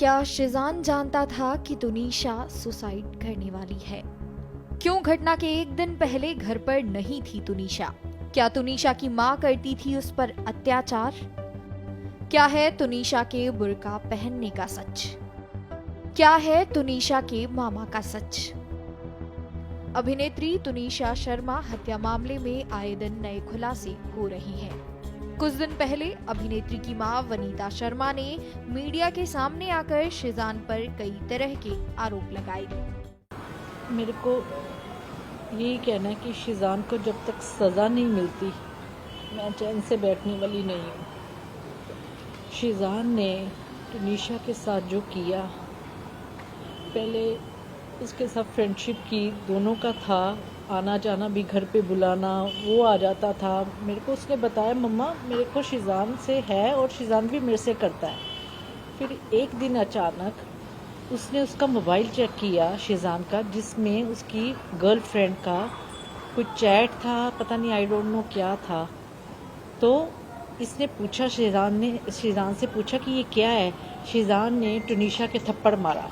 क्या शिजान जानता था कि तुनीशा सुसाइड करने वाली है? क्यों घटना के एक दिन पहले घर पर नहीं थी तुनीशा? क्या तुनीशा की मां करती थी उस पर अत्याचार? क्या है तुनीशा के बुर्का पहनने का सच? क्या है तुनीशा के मामा का सच? अभिनेत्री तुनीशा शर्मा हत्या मामले में आए दिन नए खुलासे हो रहे हैं। कुछ दिन पहले अभिनेत्री की मां वनीता शर्मा ने मीडिया के सामने आकर शिजान पर कई तरह के आरोप लगाए। मेरे को यही कहना है कि शिजान को जब तक सज़ा नहीं मिलती मैं चैन से बैठने वाली नहीं हूँ। शिजान ने तुनीशा के साथ जो किया, पहले उसके साथ फ्रेंडशिप की, दोनों का था, आना जाना भी, घर पे बुलाना, वो आ जाता था। मेरे को उसने बताया मम्मा मेरे को शिजान से है और शिजान भी मेरे से करता है। फिर एक दिन अचानक उसने उसका मोबाइल चेक किया शिजान का, जिसमें उसकी गर्लफ्रेंड का कुछ चैट था, पता नहीं, आई डोंट नो क्या था। तो इसने पूछा, शिजान से पूछा कि ये क्या है। शिजान ने तुनीशा के थप्पड़ मारा,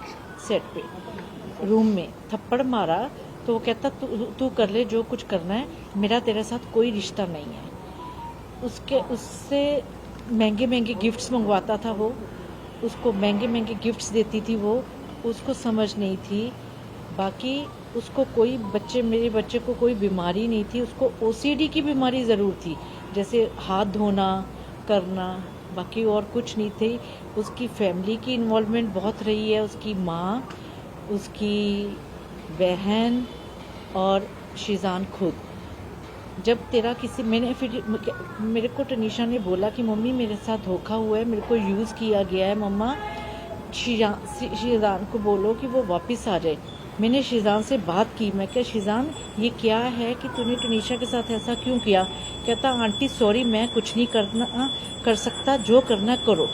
सेट पे रूम में थप्पड़ मारा। तो वो कहता तू कर ले जो कुछ करना है, मेरा तेरे साथ कोई रिश्ता नहीं है। उससे महंगे महंगे गिफ्ट्स मंगवाता था वो, उसको महंगे महंगे गिफ्ट्स देती थी वो। उसको समझ नहीं थी। बाकी उसको मेरे बच्चे को कोई बीमारी नहीं थी। उसको ओसीडी की बीमारी ज़रूर थी, जैसे हाथ धोना करना, बाकी और कुछ नहीं थी। उसकी फैमिली की इन्वॉल्वमेंट बहुत रही है, उसकी माँ, उसकी बहन और शिजान खुद। जब तेरा किसी मेरे को तनीशा ने बोला कि मम्मी मेरे साथ धोखा हुआ है, मेरे को यूज़ किया गया है, मम्मा शिजान को बोलो कि वो वापस आ जाए। मैंने शिजान से बात की, मैं क्या शिजान ये क्या है कि तूने तनीशा के साथ ऐसा क्यों किया? कहता आंटी सॉरी, मैं कुछ नहीं कर सकता, जो करना करो।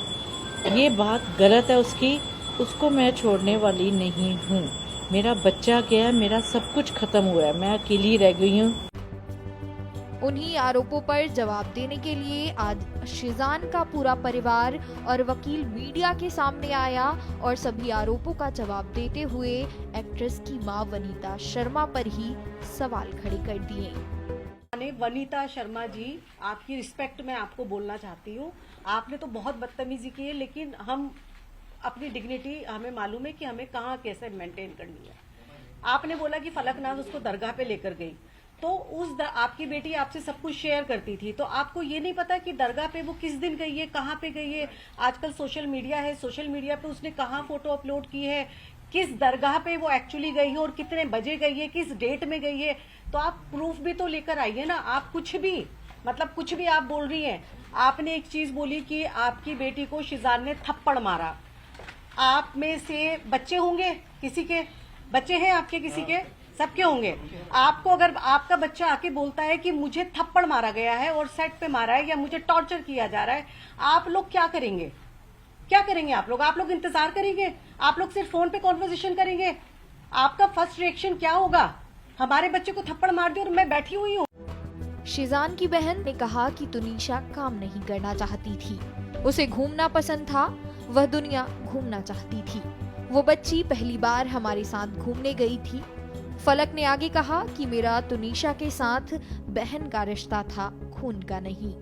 ये बात गलत है उसकी, उसको मैं छोड़ने वाली नहीं हूँ। मेरा बच्चा गया, मेरा सब कुछ खत्म हुआ है, मैं अकेली रह गई हूँ। उन्हीं आरोपों पर जवाब देने के लिए आज शिजान का पूरा परिवार और वकील मीडिया के सामने आया और सभी आरोपों का जवाब देते हुए एक्ट्रेस की मां वनीता शर्मा पर ही सवाल खड़े कर दिए। वनीता शर्मा जी, आपकी रिस्पेक्ट में आपको बोलना चाहती हूँ। आपने तो बहुत बदतमीजी की है, लेकिन हम अपनी डिग्निटी, हमें मालूम है कि हमें कहाँ कैसे मेंटेन करनी है। आपने बोला कि फलकनाज उसको दरगाह पे लेकर गई, तो आपकी बेटी आपसे सब कुछ शेयर करती थी, तो आपको ये नहीं पता कि दरगाह पे वो किस दिन गई है, कहाँ पे गई है? आजकल सोशल मीडिया है, सोशल मीडिया पे उसने कहाँ फोटो अपलोड की है, किस दरगाह पे वो एक्चुअली गई है और कितने बजे गई है, किस डेट में गई है, तो आप प्रूफ भी तो लेकर आइए ना। आप कुछ भी आप बोल रही हैं। आपने एक चीज बोली कि आपकी बेटी को शिजान ने थप्पड़ मारा। आप में से बच्चे होंगे, किसी के बच्चे हैं आपके, किसी के, सबके होंगे। आपको अगर आपका बच्चा आके बोलता है कि मुझे थप्पड़ मारा गया है और सेट पे मारा है या मुझे टॉर्चर किया जा रहा है, आप लोग क्या करेंगे? क्या करेंगे आप लोग इंतजार करेंगे? आप लोग सिर्फ फोन पे कॉन्वर्सेशन करेंगे? आपका फर्स्ट रिएक्शन क्या होगा? हमारे बच्चे को थप्पड़ मार दिया और मैं बैठी हुई हूँ। शिजान की बहन ने कहा कि तुनीशा काम नहीं करना चाहती थी, उसे घूमना पसंद था, वह दुनिया घूमना चाहती थी। वो बच्ची पहली बार हमारे साथ घूमने गई थी। फलक ने आगे कहा कि मेरा तुनीशा के साथ बहन का रिश्ता था, खून का नहीं।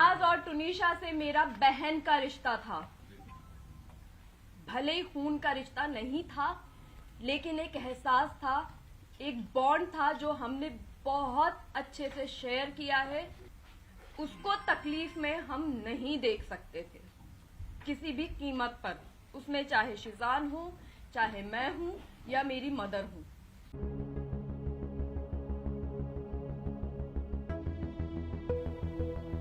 आज और तुनीशा से मेरा बहन का रिश्ता था। भले ही खून का रिश्ता नहीं था, लेकिन एक एहसास था, एक बॉन्ड था जो हमने बहुत अच्छे से शेयर किया है। उसको तकलीफ में हम नहीं देख सकते थे किसी भी कीमत पर, उसमें चाहे शिजान हो, चाहे मैं हूं या मेरी मदर हूं।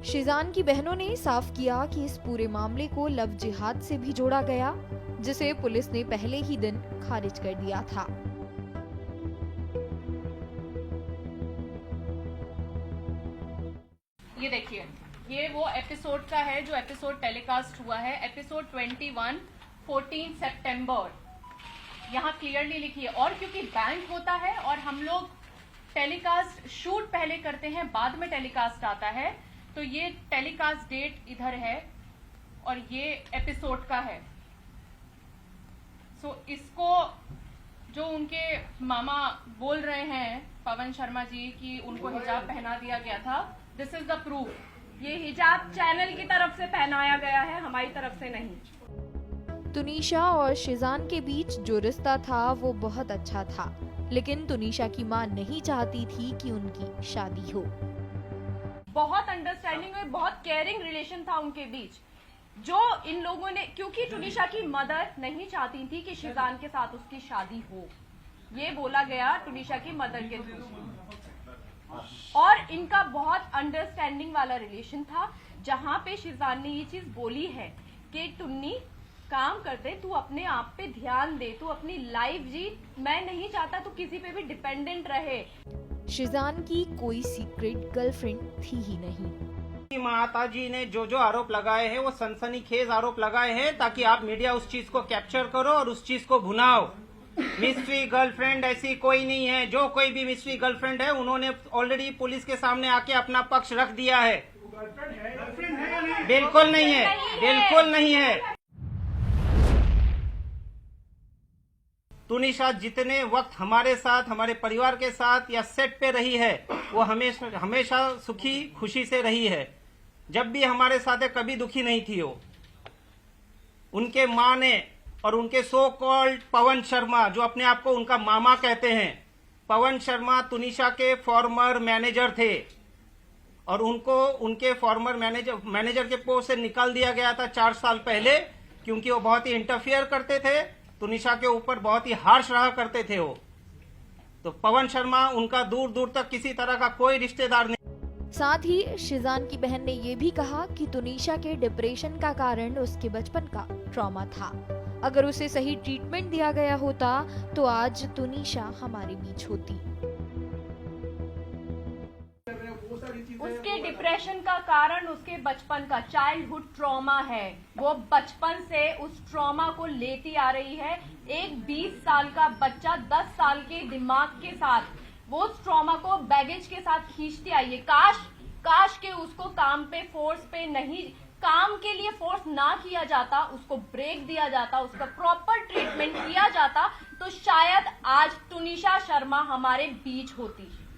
शिजान की बहनों ने साफ किया कि इस पूरे मामले को लव जिहाद से भी जोड़ा गया, जिसे पुलिस ने पहले ही दिन खारिज कर दिया था। ये देखिए, ये वो एपिसोड का है जो एपिसोड टेलीकास्ट हुआ है, एपिसोड 21 14 सितंबर। यहाँ क्लियरली लिखी है। और क्योंकि बैंक होता है और हम लोग टेलीकास्ट शूट पहले करते हैं, बाद में टेलीकास्ट आता है, तो ये टेलीकास्ट डेट इधर है और ये एपिसोड का है। सो इसको जो उनके मामा बोल रहे हैं पवन शर्मा जी कि उनको हिजाब पहना दिया गया था, दिस इज द प्रूफ। ये हिजाब चैनल की तरफ से पहनाया गया है, हमारी तरफ से नहीं। तुनिशा और शिजान के बीच जो रिश्ता था वो बहुत अच्छा था, लेकिन तुनिशा की मां नहीं चाहती थी कि उनकी शादी हो। बहुत अंडरस्टैंडिंग और बहुत केयरिंग रिलेशन था उनके बीच, जो इन लोगों ने, क्योंकि तुनिशा की मदर नहीं चाहती थी कि शिजान के साथ उसकी शादी हो, ये बोला गया तुनिशा की मदर के थ्रू। और इनका बहुत अंडरस्टैंडिंग वाला रिलेशन था, जहां पे शिजान ने ये चीज बोली है कि टुन्नी काम करते, तू अपने आप पे ध्यान दे, तू अपनी लाइफ जी, मैं नहीं चाहता तू किसी पे भी डिपेंडेंट रहे। शिजान की कोई सीक्रेट गर्लफ्रेंड थी ही नहीं। माता जी ने जो जो आरोप लगाए हैं वो सनसनीखेज आरोप लगाए हैं, ताकि आप मीडिया उस चीज को कैप्चर करो और उस चीज को भुनाओ। मिस्ट्री गर्लफ्रेंड ऐसी कोई नहीं है। जो कोई भी मिस्ट्री गर्लफ्रेंड है उन्होंने ऑलरेडी पुलिस के सामने आके अपना पक्ष रख दिया है। बिल्कुल नहीं है, बिल्कुल नहीं है। तुनिशा जितने वक्त हमारे साथ, हमारे परिवार के साथ या सेट पे रही है, वो हमेशा सुखी खुशी से रही है। जब भी हमारे साथ है, कभी दुखी नहीं थी वो। उनके माँ ने और उनके सो कॉल्ड पवन शर्मा, जो अपने आप को उनका मामा कहते हैं, पवन शर्मा तुनिशा के फॉर्मर मैनेजर थे और उनको उनके फॉर्मर मैनेजर के पोस्ट से निकाल दिया गया था 4 साल पहले, क्योंकि वो बहुत ही इंटरफियर करते थे, तुनिशा के ऊपर बहुत ही हार्श रहा करते थे वो। तो पवन शर्मा उनका दूर दूर तक किसी तरह का कोई रिश्तेदार नहीं। साथ ही शिजान की बहन ने ये भी कहा कि तुनिशा के डिप्रेशन का कारण उसके बचपन का ट्रॉमा था। अगर उसे सही ट्रीटमेंट दिया गया होता तो आज तुनिशा हमारे बीच होती। उसके डिप्रेशन का कारण उसके बचपन का चाइल्डहुड ट्रॉमा है। वो बचपन से उस ट्रॉमा को लेती आ रही है। एक 20 साल का बच्चा 10 साल के दिमाग के साथ वो उस ट्रॉमा को बैगेज के साथ खींचती आई है। काश के उसको काम पे फोर्स पे नहीं, काम के लिए फोर्स ना किया जाता, उसको ब्रेक दिया जाता, उसका प्रॉपर ट्रीटमेंट किया जाता, तो शायद आज तुनिशा शर्मा हमारे बीच होती।